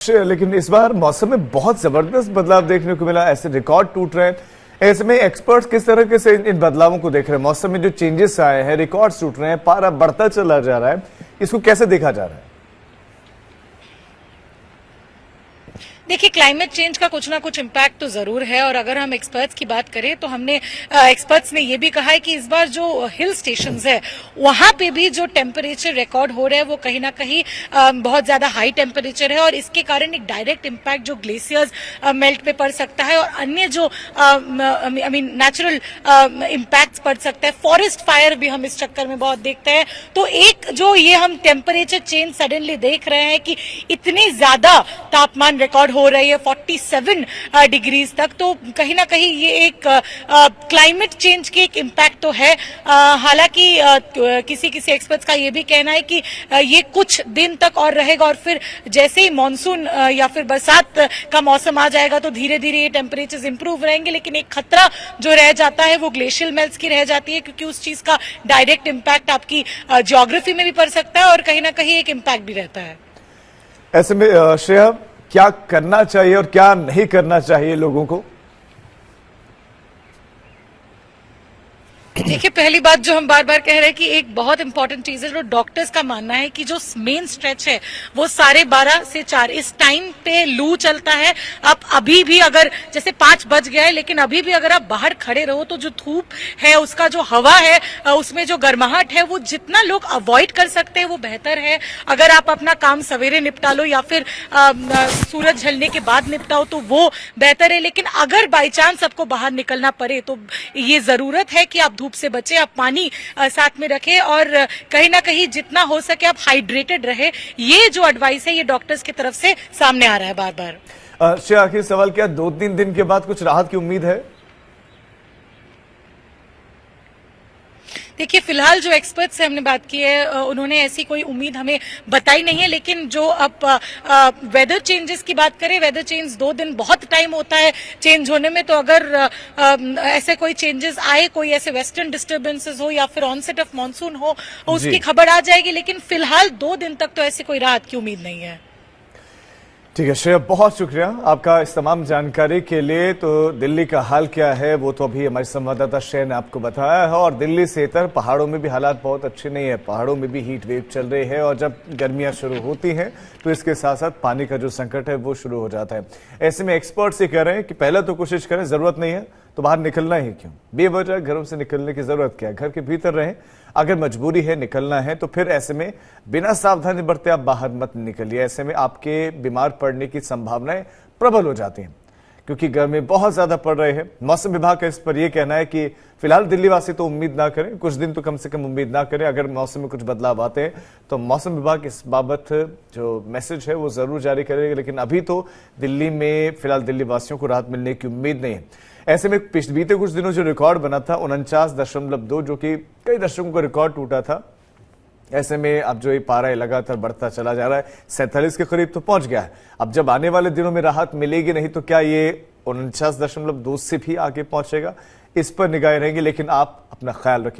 लेकिन इस बार मौसम में बहुत जबरदस्त बदलाव देखने को मिला। ऐसे रिकॉर्ड टूट रहे हैं। ऐसे में एक्सपर्ट्स किस तरह से इन बदलावों को देख रहे हैं? मौसम में जो चेंजेस आए हैं, रिकॉर्ड टूट रहे हैं, पारा बढ़ता चला जा रहा है, इसको कैसे देखा जा रहा है? देखिए, क्लाइमेट चेंज का कुछ ना कुछ इम्पैक्ट तो जरूर है। और अगर हम एक्सपर्ट्स की बात करें तो हमने एक्सपर्ट्स ने ये भी कहा है कि इस बार जो हिल स्टेशंस है वहां पे भी जो टेम्परेचर रिकॉर्ड हो रहे हैं वो कहीं ना कहीं बहुत ज्यादा हाई टेम्परेचर है और इसके कारण एक डायरेक्ट इम्पैक्ट जो ग्लेशियर्स मेल्ट पे पड़ सकता है और अन्य जो नेचुरल इम्पैक्ट पड़ सकता है। फॉरेस्ट फायर भी हम इस चक्कर में बहुत देखते हैं। तो एक जो ये हम टेम्परेचर चेंज सडनली देख रहे हैं कि इतनी ज्यादा तापमान रिकॉर्ड हो रही है 47 डिग्रीज तक, तो कहीं ना कहीं ये एक क्लाइमेट चेंज की एक इम्पैक्ट तो है। हालांकि किसी किसी एक्सपर्ट्स का ये भी कहना है कि ये कुछ दिन तक और रहेगा और फिर जैसे ही मानसून या फिर बरसात का मौसम आ जाएगा तो धीरे धीरे ये टेम्परेचर इंप्रूव रहेंगे। लेकिन एक खतरा जो रह जाता है वो ग्लेशियल मेल्ट्स की रह जाती है, क्योंकि उस चीज का डायरेक्ट इम्पैक्ट आपकी ज्योग्राफी में भी पड़ सकता है और कहीं ना कहीं एक इम्पैक्ट भी रहता है। ऐसे में श्रेया, क्या करना चाहिए और क्या नहीं करना चाहिए लोगों को? देखिए, पहली बात जो हम बार बार कह रहे हैं कि एक बहुत इंपॉर्टेंट चीज है, जो डॉक्टर्स का मानना है कि जो मेन स्ट्रेच है वो 12:30 से 4 इस टाइम पे लू चलता है। आप अभी भी अगर जैसे 5 बज गया है लेकिन अभी भी अगर आप बाहर खड़े रहो तो जो धूप है उसका जो हवा है उसमें जो गर्माहट है वो जितना लोग अवॉइड कर सकते हैं वो बेहतर है। अगर आप अपना काम सवेरे निपटा लो या फिर सूरज ढलने के बाद निपटाओ तो वो बेहतर है। लेकिन अगर बाई चांस आपको बाहर निकलना पड़े तो ये जरूरत है कि आप धूप से बचे, आप पानी साथ में रखें और कहीं ना कहीं जितना हो सके आप हाइड्रेटेड रहे। ये जो एडवाइस है ये डॉक्टर्स की तरफ से सामने आ रहा है बार बार। श्रेया, आखिरी सवाल, क्या 2-3 दिन के बाद कुछ राहत की उम्मीद है? देखिए, फिलहाल जो एक्सपर्ट्स से हमने बात की है उन्होंने ऐसी कोई उम्मीद हमें बताई नहीं है। लेकिन जो अब वेदर चेंजेस की बात करें, वेदर चेंज 2 दिन बहुत टाइम होता है चेंज होने में। तो अगर ऐसे कोई चेंजेस आए, कोई ऐसे वेस्टर्न डिस्टर्बेंसेस हो या फिर ऑनसेट ऑफ मानसून हो, उसकी खबर आ जाएगी। लेकिन फिलहाल 2 दिन तक तो ऐसी कोई राहत की उम्मीद नहीं है। ठीक है श्रेया, बहुत शुक्रिया आपका इस तमाम जानकारी के लिए। तो दिल्ली का हाल क्या है वो तो अभी हमारे संवाददाता श्रेया ने आपको बताया है। और दिल्ली से इतर पहाड़ों में भी हालात बहुत अच्छे नहीं है। पहाड़ों में भी हीट वेव चल रही है और जब गर्मियां शुरू होती हैं तो इसके साथ साथ पानी का जो संकट है वो शुरू हो जाता है। ऐसे में एक्सपर्ट्स ये कह रहे हैं कि पहले तो कोशिश करें, जरूरत नहीं है तो बाहर निकलना ही क्यों, बेवजह घरों से निकलने की जरूरत क्या है, घर के भीतर रहें। अगर मजबूरी है निकलना है तो फिर ऐसे में बिना सावधानी बरते आप बाहर मत निकलिए। ऐसे में आपके बीमार पड़ने की संभावनाएं प्रबल हो जाती हैं क्योंकि गर्मी बहुत ज्यादा पड़ रही है। मौसम विभाग का इस पर यह कहना है कि फिलहाल दिल्ली वासी तो उम्मीद ना करें, कुछ दिन तो कम से कम उम्मीद ना करें। अगर मौसम में कुछ बदलाव आते हैं तो मौसम विभाग इस बाबत जो मैसेज है वो जरूर जारी करेगा। लेकिन अभी तो दिल्ली में फिलहाल दिल्ली वासियों को राहत मिलने की उम्मीद नहीं है। ऐसे में बीते कुछ दिनों जो रिकॉर्ड बना था 49.2, जो कि कई दशकों का रिकॉर्ड टूटा था, ऐसे में अब जो ये पारा लगातार बढ़ता चला जा रहा है, 47 के करीब तो पहुंच गया है। अब जब आने वाले दिनों में राहत मिलेगी नहीं तो क्या ये 49.2 से भी आगे पहुंचेगा, इस पर निगाहें रहेंगी। लेकिन आप अपना ख्याल रखिए।